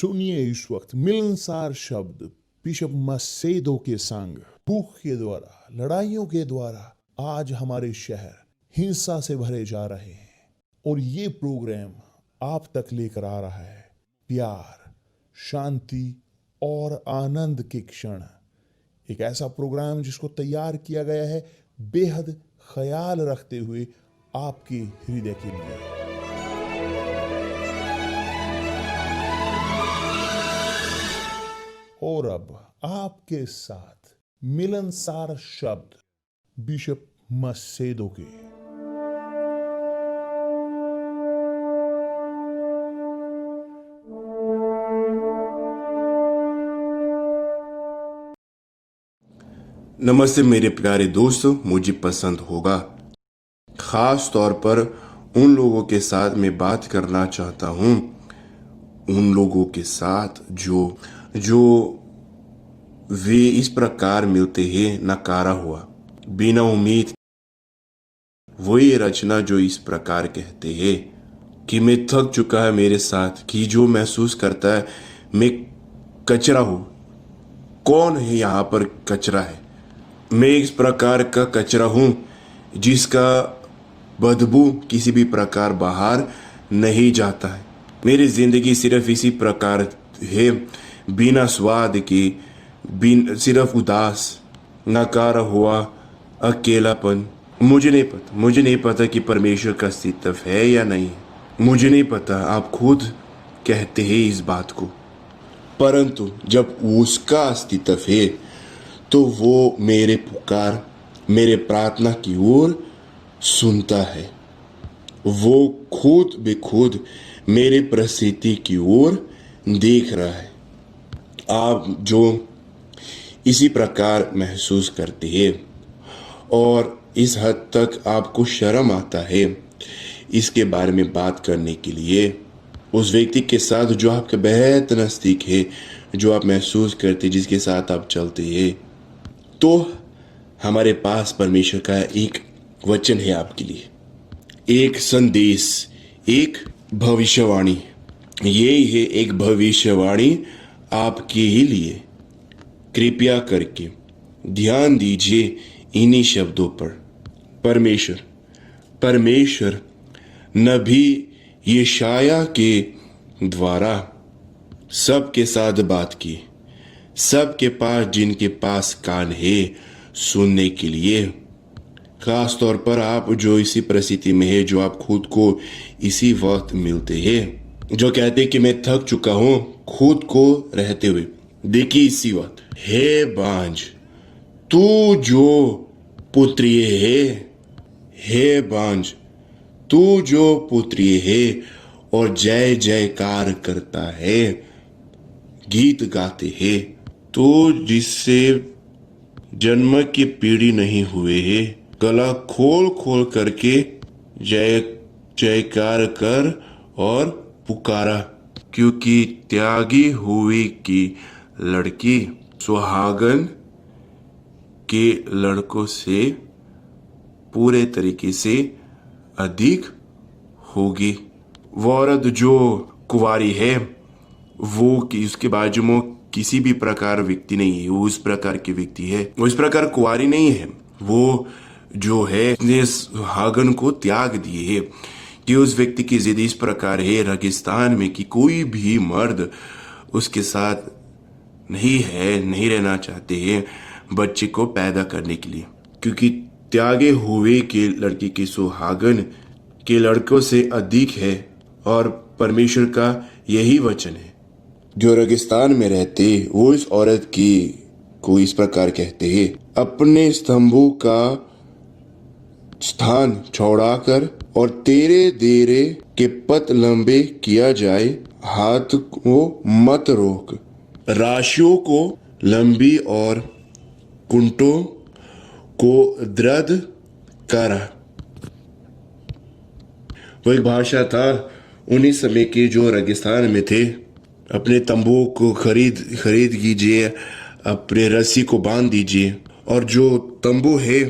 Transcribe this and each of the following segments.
सुनिए इस वक्त मिलनसार शब्द बिशप मसेदो के संग। भूख के द्वारा, लड़ाइयों के द्वारा आज हमारे शहर हिंसा से भरे जा रहे हैं और ये प्रोग्राम आप तक लेकर आ रहा है प्यार, शांति और आनंद के क्षण। एक ऐसा प्रोग्राम जिसको तैयार किया गया है बेहद ख्याल रखते हुए आपके हृदय के लिए। और अब आपके साथ मिलनसार शब्द बिशप मसेदो के। नमस्ते मेरे प्यारे दोस्तों, मुझे पसंद होगा खास तौर पर उन लोगों के साथ मैं बात करना चाहता हूँ, उन लोगों के साथ जो वे इस प्रकार मिलते हैं नकारा हुआ बिना उम्मीद। वही रचना जो इस प्रकार कहते हैं कि मैं थक चुका है मेरे साथ, कि जो महसूस करता है मैं कचरा हूँ। कौन है यहाँ पर कचरा है? मैं इस प्रकार का कचरा हूँ जिसका बदबू किसी भी प्रकार बाहर नहीं जाता है। मेरी जिंदगी सिर्फ इसी प्रकार है, बिना स्वाद के, सिर्फ उदास, नकारा हुआ अकेलापन। मुझे नहीं पता कि परमेश्वर का अस्तित्व है या नहीं। मुझे नहीं पता, आप खुद कहते हैं इस बात को, परंतु जब उसका अस्तित्व है तो वो मेरे पुकार, मेरे प्रार्थना की ओर सुनता है। वो खुद बेखुद मेरे परिस्थिति की ओर देख रहा है। आप जो इसी प्रकार महसूस करते हैं और इस हद तक आपको शर्म आता है इसके बारे में बात करने के लिए, उस व्यक्ति के साथ जो आपके बेहद नज़दीक है, जो आप महसूस करते, जिसके साथ आप चलते हैं, तो हमारे पास परमेश्वर का एक वचन है आपके लिए, एक संदेश, एक भविष्यवाणी। यही है एक भविष्यवाणी आपके ही लिए। कृपया करके ध्यान दीजिए इन्हीं शब्दों पर। परमेश्वर नबी यशायाह के द्वारा सबके साथ बात की, सबके पास, जिनके पास कान है सुनने के लिए। खास तौर पर आप जो इसी परिस्थिति में है, जो आप खुद को इसी वक्त मिलते हैं, जो कहते हैं कि मैं थक चुका हूं खुद को रहते हुए। देखिए इसी वक्त, हे बांझ तू जो पुत्रिय है, हे बांझ तू जो पुत्रिय है और जय जयकार करता है, गीत गाते हैं, तो जिससे जन्म की पीढ़ी नहीं हुए है, गला खोल खोल करके जय जयकार कर और पुकारा, क्योंकि त्यागी हुई की लड़की सुहागन के लड़कों से पूरे तरीके से अधिक होगी। वो औरत जो कुंवारी है, वो कि उसके बाजू में किसी भी प्रकार व्यक्ति नहीं है, वो उस प्रकार की व्यक्ति है, वो इस प्रकार कुंवारी नहीं है। वो जो है ने सुहागन को त्याग दिए है, कि उस व्यक्ति की जिद इस प्रकार है रेगिस्तान में कि कोई भी मर्द उसके साथ नहीं रहना चाहते हैं बच्चे को पैदा करने के लिए, क्योंकि त्यागे हुए के लड़की की सुहागन के लड़कों से अधिक है। और परमेश्वर का यही वचन है। जो रेगिस्तान में रहते वो इस औरत की को इस प्रकार कहते हैं, अपने स्तंभों का स्थान छोड़ाकर और तेरे देरे के पथ लंबे किया जाए, हाथ को मत रोक, राशियों को लंबी और कुंटों को दृढ़ कर। वो एक भाषा था उन्हीं समय के जो रेगिस्तान में थे। अपने तंबुओं को खरीद कीजिए, अपने रस्सी को बांध दीजिए, और जो तंबू है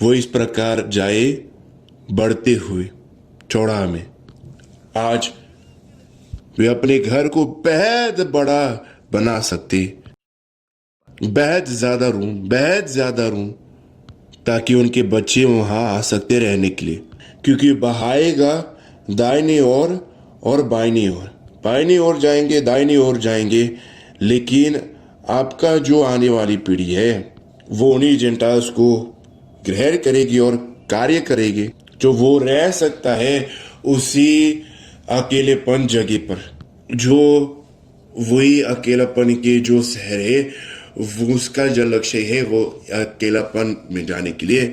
वो इस प्रकार जाए बढ़ते हुए चौड़ा में। आज वे अपने घर को बेहद बड़ा बना सकते, बेहद ज्यादा रूम, ताकि उनके बच्चे वहां आ सकते रहने के लिए, क्योंकि बहाएगा दाहिने ओर और बाईनी ओर जाएंगे, दाहिनी ओर जाएंगे, लेकिन आपका जो आने वाली पीढ़ी है वो उन्हीं जेंटाइल्स को ग्रहण करेगी और कार्य करेगी। जो वो रह सकता है उसी अकेलेपन जगह पर, जो वही अकेलापन के जो शहर है वो उसका जो लक्ष्य है वो अकेलापन में जाने के लिए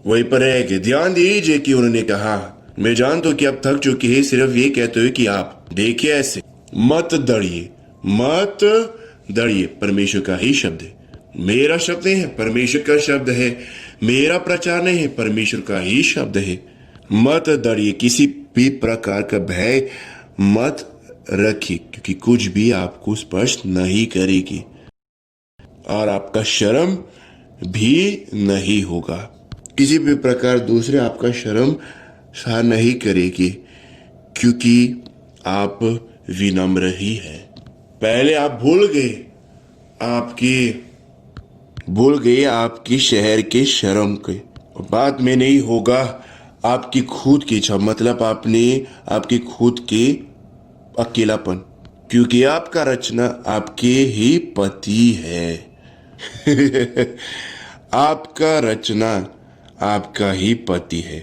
वहीं पर रहेंगे। ध्यान दीजिए कि उन्होंने कहा, मैं जानता हूं कि आप थक चुके हैं, सिर्फ ये कहते हुए कि आप देखिए ऐसे मत दड़िए। परमेश्वर का ही शब्द है, मेरा शब्द नहीं है, परमेश्वर का शब्द है। मेरा प्रचार नहीं है, परमेश्वर का ही शब्द है। मत डरिए, किसी भी प्रकार का भय मत रखिए, क्योंकि कुछ भी आपको स्पर्श नहीं करेगी और आपका शर्म भी नहीं होगा। किसी भी प्रकार दूसरे आपका शर्म सहा नहीं करेगी, क्योंकि आप विनम्र ही हैं। पहले आप भूल गए आपकी शहर के शर्म के, और बाद में नहीं होगा आपकी खुद की इच्छा, मतलब आपकी खुद के अकेलापन, क्योंकि आपका रचना आपके ही पति है। आपका रचना आपका ही पति है।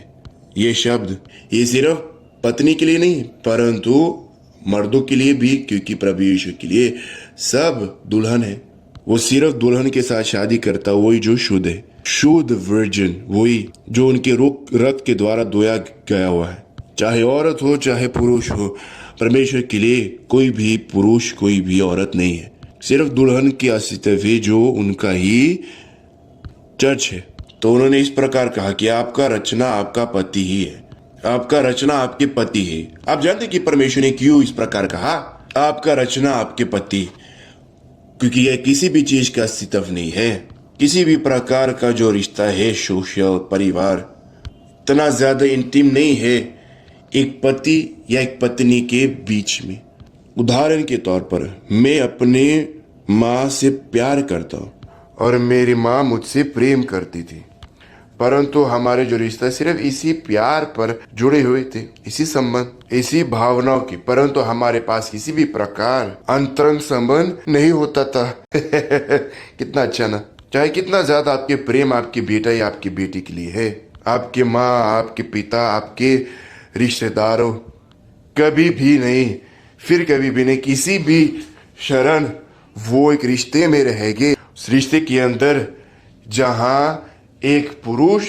ये शब्द ये सिर्फ पत्नी के लिए नहीं, परंतु मर्दों के लिए भी, क्योंकि प्रभु यीशु के लिए सब दुल्हन है। वो सिर्फ दुल्हन के साथ शादी करता वही जो शुद्ध है, शुद्ध वर्जिन, वही जो उनके रक्त के द्वारा धोया गया हुआ है। चाहे औरत हो चाहे पुरुष हो, परमेश्वर के लिए कोई भी पुरुष कोई भी औरत नहीं है, सिर्फ दुल्हन की अस्तित्व है जो उनका ही चर्च है। तो उन्होंने इस प्रकार कहा कि आपका रचना आपका पति ही है, आपका रचना आपके पति है। आप जानते कि परमेश्वर ने क्यों इस प्रकार कहा, आपका रचना आपके पति, क्योंकि यह किसी भी चीज का अस्तित्व नहीं है, किसी भी प्रकार का जो रिश्ता है, सोशल परिवार इतना ज्यादा इंटीम नहीं है एक पति या एक पत्नी के बीच में। उदाहरण के तौर पर मैं अपने माँ से प्यार करता हूँ और मेरी माँ मुझसे प्रेम करती थी, परंतु हमारे जो रिश्ता सिर्फ इसी प्यार पर जुड़े हुए थे, इसी संबंध, इसी भावनाओं की, परंतु हमारे पास किसी भी प्रकार अंतरंग संबंध नहीं होता था। कितना अच्छा ना, चाहे कितना ज्यादा आपके प्रेम आपके बेटा या आपकी बेटी के लिए है, आपके माँ, आपके पिता, आपके रिश्तेदारों, कभी भी नहीं, फिर कभी भी नहीं, किसी भी शरण वो एक रिश्ते में रहेंगे, उस रिश्ते के अंदर जहां एक पुरुष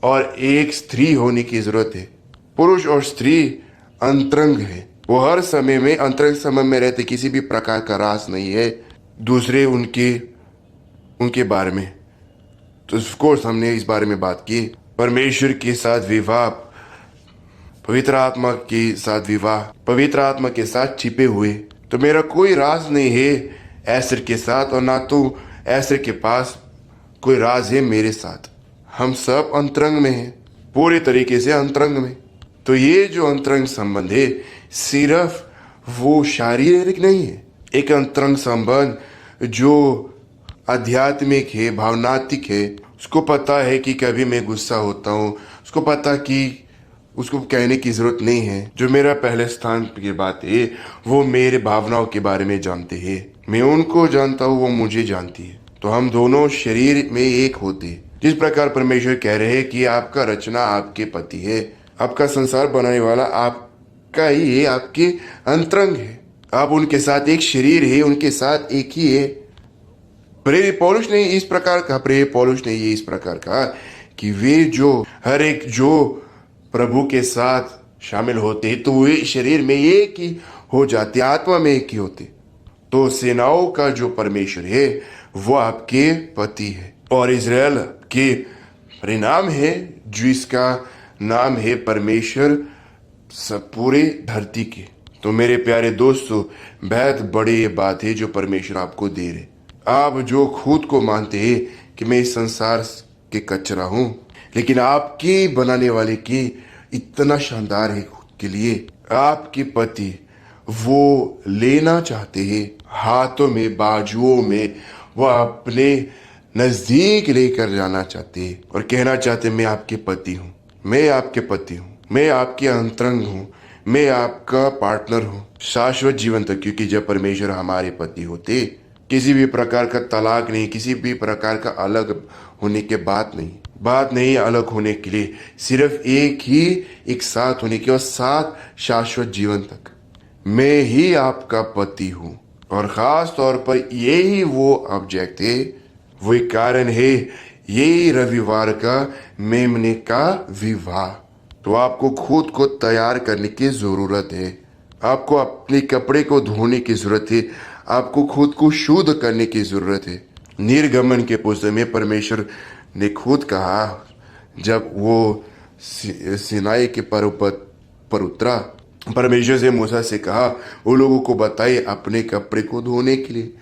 और एक स्त्री होने की जरूरत है। पुरुष और स्त्री अंतरंग है, वो हर समय में अंतरंग संबंध में रहते, किसी भी प्रकार का रास नहीं है दूसरे उनके बारे में। तो ऑफ कोर्स हमने इस बारे में बात की, परमेश्वर के साथ विवाह, पवित्र आत्मा के साथ विवाह, पवित्र आत्मा के साथ छिपे हुए। तो मेरा कोई राज नहीं है एस्तर के साथ, और ना तो एस्तर के पास कोई राज है मेरे साथ। हम सब अंतरंग में हैं, पूरे तरीके से अंतरंग में। तो ये जो अंतरंग संबंध है सिर्फ वो शारीरिक नहीं है, एक अंतरंग संबंध जो आध्यात्मिक है, भावनात्मक है। उसको पता है कि कभी मैं गुस्सा होता हूँ, उसको पता कि उसको कहने की जरूरत नहीं है, जो मेरा पहले स्थान की बात है वो मेरे भावनाओं के बारे में जानते हैं, मैं उनको जानता हूँ, वो मुझे जानती है। तो हम दोनों शरीर में एक होते हैं। जिस प्रकार परमेश्वर कह रहे हैं कि आपका रचना आपके पति है, आपका संसार बनाने वाला आपका ही है, आपके अंतरंग है, आप उनके साथ एक शरीर है, उनके साथ एक ही है। प्रेरित पौलुस ने इस प्रकार कहा, प्रेरित पौलुस ने ये इस प्रकार कहा कि वे जो हर एक जो प्रभु के साथ शामिल होते हैं तो वे शरीर में एक ही हो जाते, आत्मा में एक ही होते। तो सेनाओं का जो परमेश्वर है वो आपके पति है, और इज़राइल के परिणाम है जिसका नाम है परमेश्वर सब पूरे धरती के। तो मेरे प्यारे दोस्तों, बेहद बड़ी ये बात है जो परमेश्वर आपको दे रहे। आप जो खुद को मानते हैं कि मैं इस संसार के कचरा हूं, लेकिन आपके बनाने वाले की इतना शानदार है खुद के लिए, आपके पति वो लेना चाहते हैं, हाथों में, बाजुओं में, वो अपने नजदीक लेकर जाना चाहते हैं और कहना चाहते हैं, मैं आपके पति हूँ, मैं आपके पति हूँ, मैं आपके अंतरंग हूँ, मैं आपका पार्टनर हूँ शाश्वत जीवन तक। क्योंकि जब परमेश्वर हमारे पति होते, किसी भी प्रकार का तलाक नहीं, किसी भी प्रकार का अलग होने के बात नहीं अलग होने के लिए, सिर्फ एक साथ होने के और साथ शाश्वत जीवन तक। मैं ही आपका पति हूँ। और खास तौर पर यही वो ऑब्जेक्ट है, वही कारण है, यही रविवार का मेमने का विवाह। तो आपको खुद को तैयार करने की जरूरत है, आपको अपने कपड़े को धोने की जरूरत है, आपको खुद को शुद्ध करने की जरूरत है। निर्गमन के पुस्तक में परमेश्वर ने खुद कहा, जब वो सिनाई के पर्वत पर उतरा, परमेश्वर से मूसा से कहा, वो लोगों को बताइए अपने कपड़े को धोने के लिए,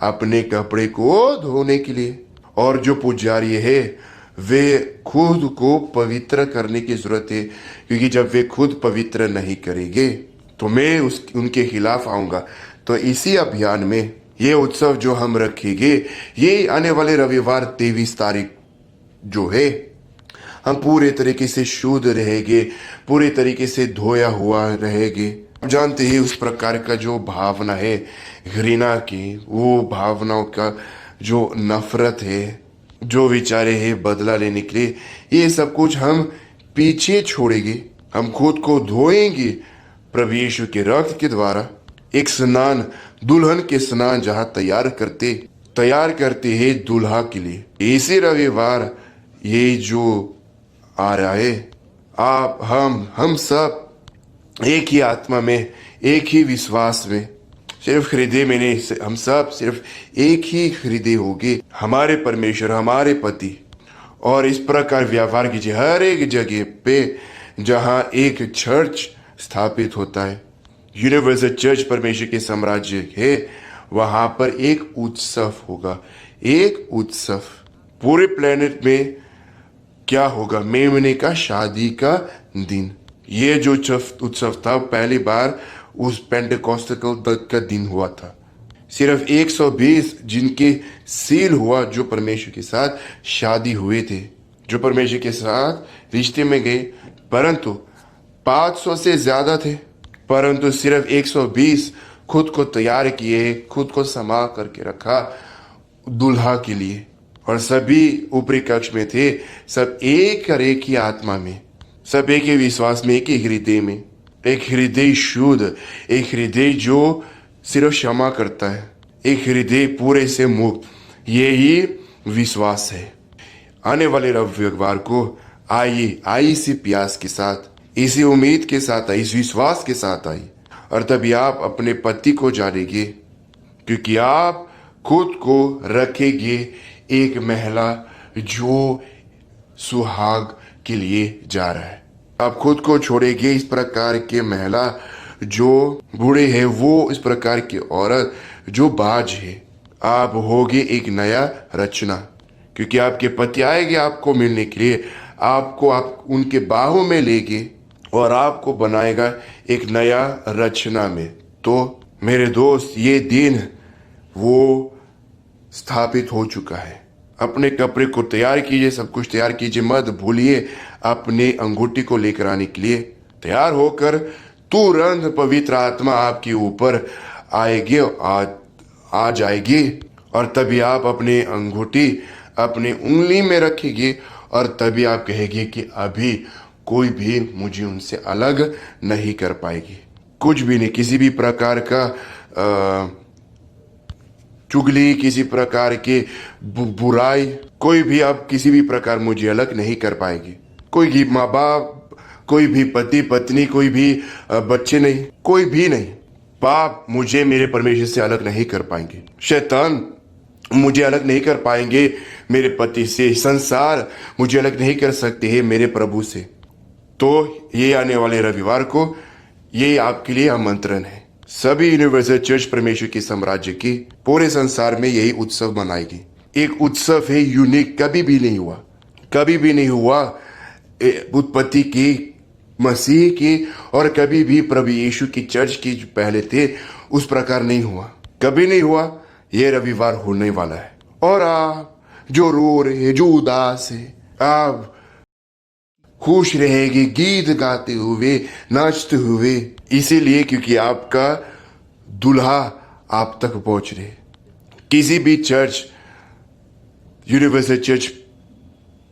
अपने कपड़े को धोने के लिए। और जो पुजारी है वे खुद को पवित्र करने की जरूरत है, क्योंकि जब वे खुद पवित्र नहीं करेंगे तो मैं उनके खिलाफ आऊंगा। तो इसी अभियान में ये उत्सव जो हम रखेंगे, ये आने वाले रविवार 23 तारीख जो है, हम पूरे तरीके से शुद्ध रहेंगे, पूरे तरीके से धोया हुआ रहेंगे। आप जानते हैं उस प्रकार का जो भावना है घृणा की, वो भावनाओं का जो नफरत है, जो विचारे हैं बदला लेने के लिए, ये सब कुछ हम पीछे छोड़ेंगे। हम खुद को धोएंगे प्रभु यीशु के रक्त के द्वारा। एक स्नान, दुल्हन के स्नान जहाँ तैयार करते हैं दूल्हा के लिए। इसी रविवार ये जो आ रहा है, हम सब एक ही आत्मा में, एक ही विश्वास में, सिर्फ हृदय में नहीं, हम सब सिर्फ एक ही हृदय होंगे, हमारे परमेश्वर, हमारे पति। और इस प्रकार व्यवहार कीजिए हर एक जगह पे जहां एक चर्च स्थापित होता है, यूनिवर्सल चर्च परमेश्वर के साम्राज्य है, वहां पर एक उत्सव होगा। एक उत्सव पूरे प्लेनेट में क्या होगा? मेमने का शादी का दिन। ये जो उत्सव था पहली बार उस पेंटेकोस्टल का दिन हुआ था। सिर्फ 120 जिनके सील हुआ, जो परमेश्वर के साथ शादी हुए थे, जो परमेश्वर के साथ रिश्ते में गए, परंतु 500 से ज्यादा थे, परंतु सिर्फ 120 खुद को तैयार किए, खुद को संभाल करके रखा दुल्हा के लिए। और सभी ऊपरी कक्ष में थे, सब एक ही आत्मा में, सब एक ही विश्वास में, एक ही हृदय में, एक हृदय शुद्ध, एक हृदय जो सिर्फ क्षमा करता है, एक हृदय पूरे से मुक्त। यही विश्वास है। आने वाले रविवार को आइए इसी प्यास के साथ, इसी उम्मीद के साथ, इस विश्वास के साथ आइए, और तभी आप अपने पति को जानेंगे, क्योंकि आप खुद को रखेंगे एक महिला जो सुहाग के लिए जा रहा है। आप खुद को छोड़ेंगे इस प्रकार के महिला जो बूढ़े है, वो इस प्रकार की औरत जो बाज है। आप होगे एक नया रचना, क्योंकि आपके पति आएंगे आपको मिलने के लिए, आप उनके बाहों में लेंगे और आपको बनाएगा एक नया रचना में। तो मेरे दोस्त, ये दिन वो स्थापित हो चुका है। अपने कपड़े को तैयार कीजिए, सब कुछ तैयार कीजिए, मत भूलिए अपने अंगूठी को लेकर आने के लिए। तैयार होकर तुरंत पवित्र आत्मा आपके ऊपर आएगी, आ जाएगी, और तभी आप अपनी अंगूठी अपनी उंगली में रखेंगे, और तभी आप कहेंगे कि अभी कोई भी मुझे उनसे अलग नहीं कर पाएगी। कुछ भी नहीं, किसी भी प्रकार का चुगली, किसी प्रकार के बुराई, कोई भी आप किसी भी प्रकार मुझे अलग नहीं कर पाएगी। कोई भी माँ बाप, कोई भी पति पत्नी, कोई भी बच्चे नहीं, कोई भी नहीं। पाप मुझे मेरे परमेश्वर से अलग नहीं कर पाएंगे, शैतान मुझे अलग नहीं कर पाएंगे मेरे पति से, संसार मुझे अलग नहीं कर सकते हैं मेरे प्रभु से। तो ये आने वाले रविवार को ये आपके लिए आमंत्रण है। सभी यूनिवर्सल चर्च परमेश्वर के साम्राज्य की पूरे संसार में यही उत्सव मनाएगी। एक उत्सव है यूनिक, कभी भी नहीं हुआ उत्पत्ति की मसीह के और कभी भी प्रभु यीशु की चर्च की जो पहले थे उस प्रकार नहीं हुआ, कभी नहीं हुआ। ये रविवार होने वाला है और आप जो रो रहे, जो उदास है, आप खुश रहेगी गीत गाते हुए, नाचते हुए, इसीलिए क्योंकि आपका दुल्हा आप तक पहुंच रहे। किसी भी चर्च, यूनिवर्सल चर्च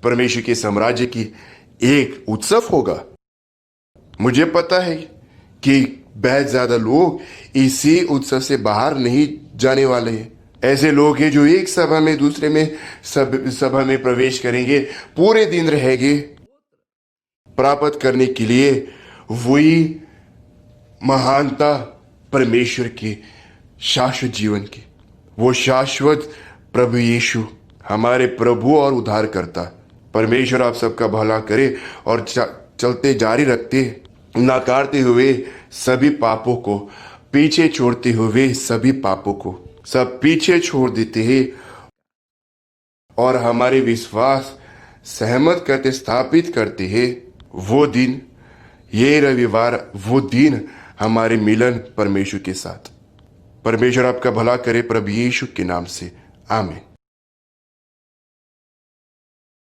परमेश्वर के साम्राज्य की एक उत्सव होगा। मुझे पता है कि बहुत ज्यादा लोग इसी उत्सव से बाहर नहीं जाने वाले हैं। ऐसे लोग हैं जो एक सभा में दूसरे में सभा में प्रवेश करेंगे, पूरे दिन रहेंगे प्राप्त करने के लिए वही महानता परमेश्वर के शाश्वत जीवन की। वो शाश्वत प्रभु यीशु हमारे प्रभु और उद्धारकर्ता। परमेश्वर आप सबका भला करे और चलते जारी रखते, नकारते हुए सभी पापों को, पीछे छोड़ते हुए सभी पापों को सब पीछे छोड़ देते हैं और हमारे विश्वास सहमत करते, स्थापित करते हैं। वो दिन, ये रविवार, वो दिन हमारे मिलन परमेश्वर के साथ। परमेश्वर आपका भला करे प्रभु यीशु के नाम से, आमीन।